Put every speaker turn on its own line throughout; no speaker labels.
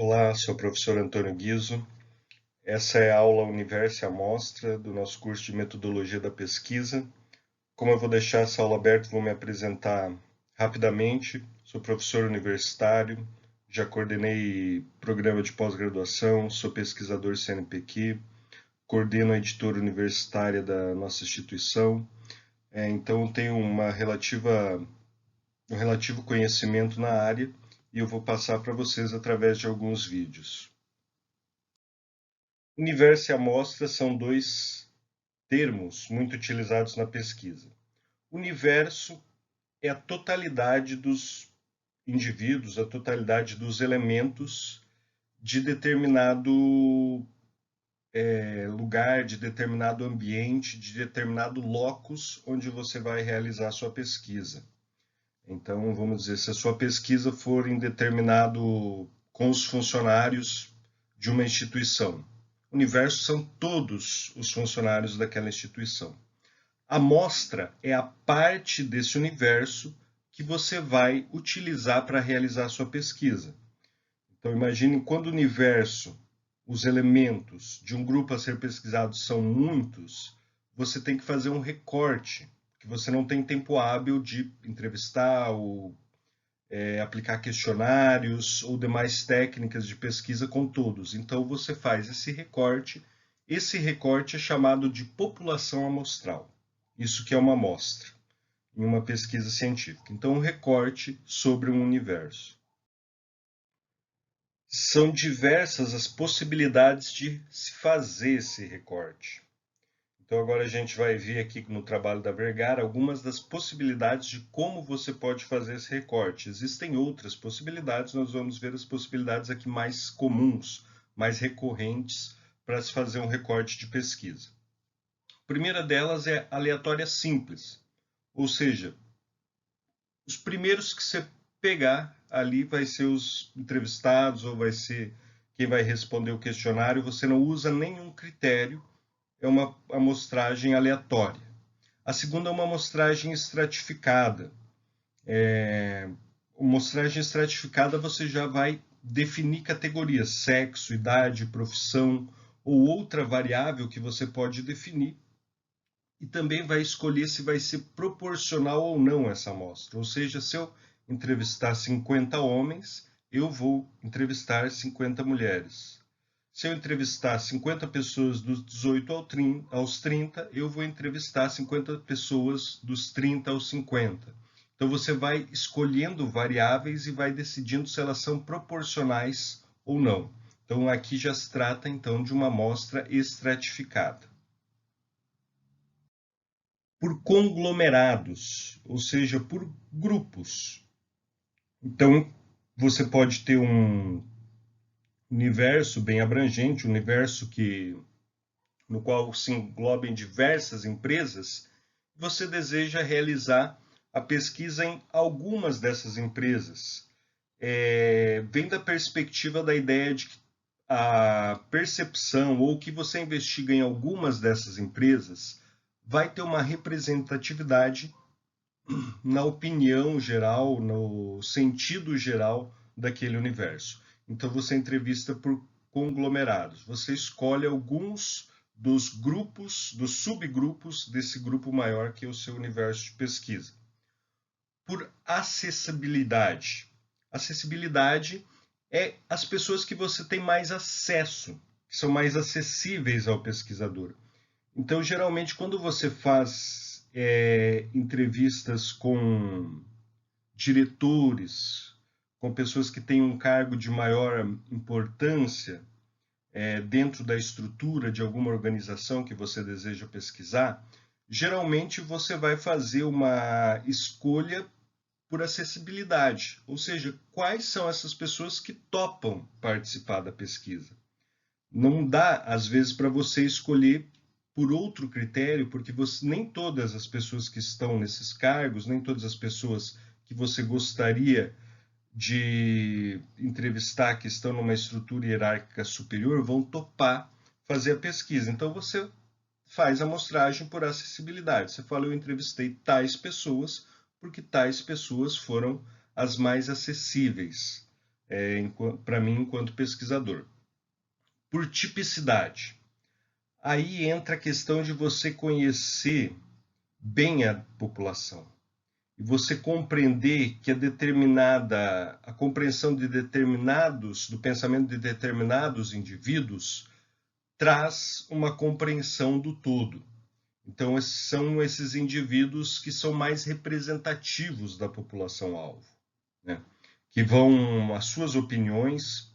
Olá, sou o professor Antônio Guizzo. Essa é a aula Universo e Amostra do nosso curso de Metodologia da Pesquisa. Como eu vou deixar essa aula aberta, vou me apresentar rapidamente. Sou professor universitário, já coordenei programa de pós-graduação, sou pesquisador CNPq, coordeno a editora universitária da nossa instituição. Então, tenho um relativo conhecimento na área e eu vou passar para vocês através de alguns vídeos. Universo e amostra são dois termos muito utilizados na pesquisa. Universo é a totalidade dos indivíduos, a totalidade dos elementos de determinado lugar, de determinado ambiente, de determinado locus onde você vai realizar a sua pesquisa. Então, vamos dizer, se a sua pesquisa for em determinado com os funcionários de uma instituição, o universo são todos os funcionários daquela instituição. A amostra é a parte desse universo que você vai utilizar para realizar a sua pesquisa. Então, imagine quando o universo, os elementos de um grupo a ser pesquisado são muitos, você tem que fazer um recorte, que você não tem tempo hábil de entrevistar ou aplicar questionários ou demais técnicas de pesquisa com todos. Então você faz esse recorte. Esse recorte é chamado de população amostral. Isso que é uma amostra em uma pesquisa científica. Então, um recorte sobre um universo. São diversas as possibilidades de se fazer esse recorte. Então agora a gente vai ver aqui no trabalho da Vergara algumas das possibilidades de como você pode fazer esse recorte. Existem outras possibilidades, nós vamos ver as possibilidades aqui mais comuns, mais recorrentes para se fazer um recorte de pesquisa. A primeira delas é aleatória simples, ou seja, os primeiros que você pegar ali vai ser os entrevistados ou vai ser quem vai responder o questionário, você não usa nenhum critério, é uma amostragem aleatória. A segunda é uma amostragem estratificada. Amostragem estratificada você já vai definir categorias, sexo, idade, profissão ou outra variável que você pode definir e também vai escolher se vai ser proporcional ou não essa amostra. Ou seja, se eu entrevistar 50 homens, eu vou entrevistar 50 mulheres. Se eu entrevistar 50 pessoas dos 18 aos 30, eu vou entrevistar 50 pessoas dos 30 aos 50. Então você vai escolhendo variáveis e vai decidindo se elas são proporcionais ou não. Então aqui já se trata então de uma amostra estratificada. Por conglomerados, ou seja, por grupos. Então você pode ter um universo bem abrangente, um universo no qual se englobem diversas empresas, você deseja realizar a pesquisa em algumas dessas empresas. Vem da perspectiva da ideia de que a percepção ou que você investiga em algumas dessas empresas vai ter uma representatividade na opinião geral, no sentido geral daquele universo. Então você entrevista por conglomerados. Você escolhe alguns dos grupos, dos subgrupos desse grupo maior que é o seu universo de pesquisa. Por acessibilidade. Acessibilidade é as pessoas que você tem mais acesso, que são mais acessíveis ao pesquisador. Então, geralmente, quando você faz entrevistas com diretores, com pessoas que têm um cargo de maior importância dentro da estrutura de alguma organização que você deseja pesquisar, geralmente você vai fazer uma escolha por acessibilidade, ou seja, quais são essas pessoas que topam participar da pesquisa. Não dá, às vezes, para você escolher por outro critério, porque nem todas as pessoas que estão nesses cargos, nem todas as pessoas que você gostaria de entrevistar que estão numa estrutura hierárquica superior vão topar fazer a pesquisa. Então você faz a amostragem por acessibilidade. Você fala, eu entrevistei tais pessoas porque tais pessoas foram as mais acessíveis para mim enquanto pesquisador. Por tipicidade. Aí entra a questão de você conhecer bem a população e você compreender que a compreensão de do pensamento de determinados indivíduos traz uma compreensão do todo. Então, são esses indivíduos que são mais representativos da população-alvo, né? Que vão, as suas opiniões,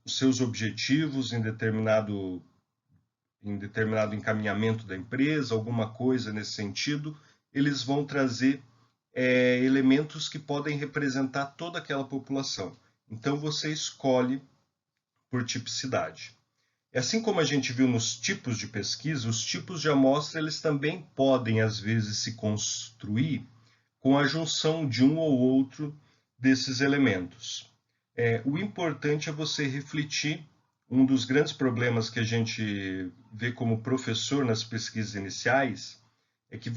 os seus objetivos em determinado encaminhamento da empresa, alguma coisa nesse sentido, eles vão trazer elementos que podem representar toda aquela população. Então, você escolhe por tipicidade. Assim como a gente viu nos tipos de pesquisa, os tipos de amostra eles também podem, às vezes, se construir com a junção de um ou outro desses elementos. O importante é você refletir. Um dos grandes problemas que a gente vê como professor nas pesquisas iniciais é que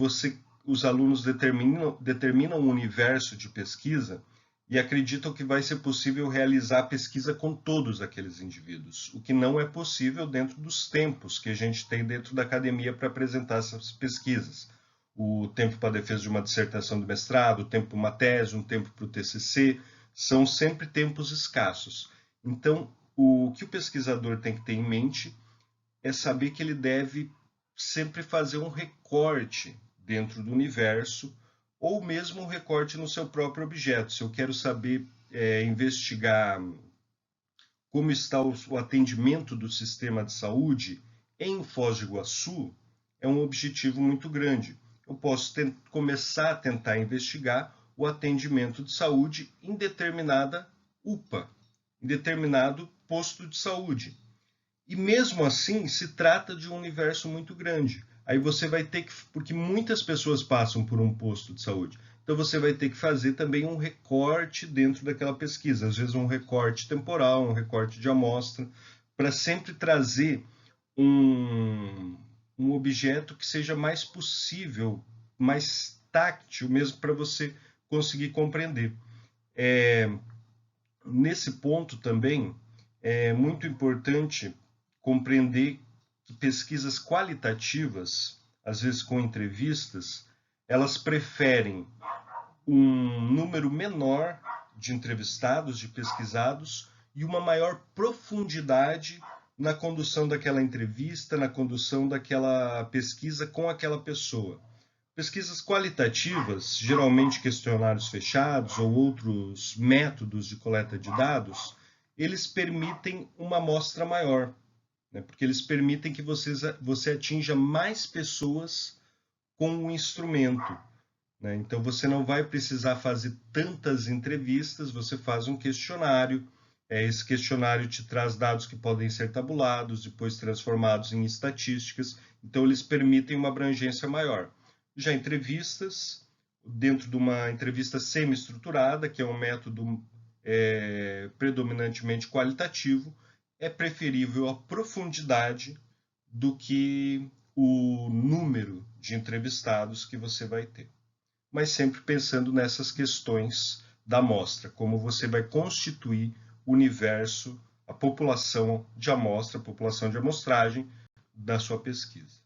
os alunos determinam um universo de pesquisa e acreditam que vai ser possível realizar a pesquisa com todos aqueles indivíduos, o que não é possível dentro dos tempos que a gente tem dentro da academia para apresentar essas pesquisas. O tempo para a defesa de uma dissertação de mestrado, o tempo para uma tese, um tempo para o TCC, são sempre tempos escassos. Então, o que o pesquisador tem que ter em mente é saber que ele deve sempre fazer um recorte dentro do universo ou mesmo um recorte no seu próprio objeto. Se eu quero saber investigar como está o atendimento do sistema de saúde em Foz do Iguaçu, é um objetivo muito grande. Eu posso começar a tentar investigar o atendimento de saúde em determinada UPA, em determinado posto de saúde. E mesmo assim, se trata de um universo muito grande. Aí você vai ter que, porque muitas pessoas passam por um posto de saúde, então você vai ter que fazer também um recorte dentro daquela pesquisa, às vezes um recorte temporal, um recorte de amostra, para sempre trazer um objeto que seja mais possível, mais táctil mesmo para você conseguir compreender. Nesse ponto também é muito importante compreender que pesquisas qualitativas, às vezes com entrevistas, elas preferem um número menor de entrevistados, de pesquisados, e uma maior profundidade na condução daquela entrevista, na condução daquela pesquisa com aquela pessoa. Pesquisas qualitativas, geralmente questionários fechados ou outros métodos de coleta de dados, eles permitem uma amostra maior, né? Porque eles permitem que você atinja mais pessoas com o instrumento, né? Então você não vai precisar fazer tantas entrevistas, você faz um questionário, esse questionário te traz dados que podem ser tabulados, depois transformados em estatísticas, então eles permitem uma abrangência maior. Já entrevistas, dentro de uma entrevista semi-estruturada, que é um método predominantemente qualitativo, é preferível a profundidade do que o número de entrevistados que você vai ter. Mas sempre pensando nessas questões da amostra, como você vai constituir o universo, a população de amostra, a população de amostragem da sua pesquisa.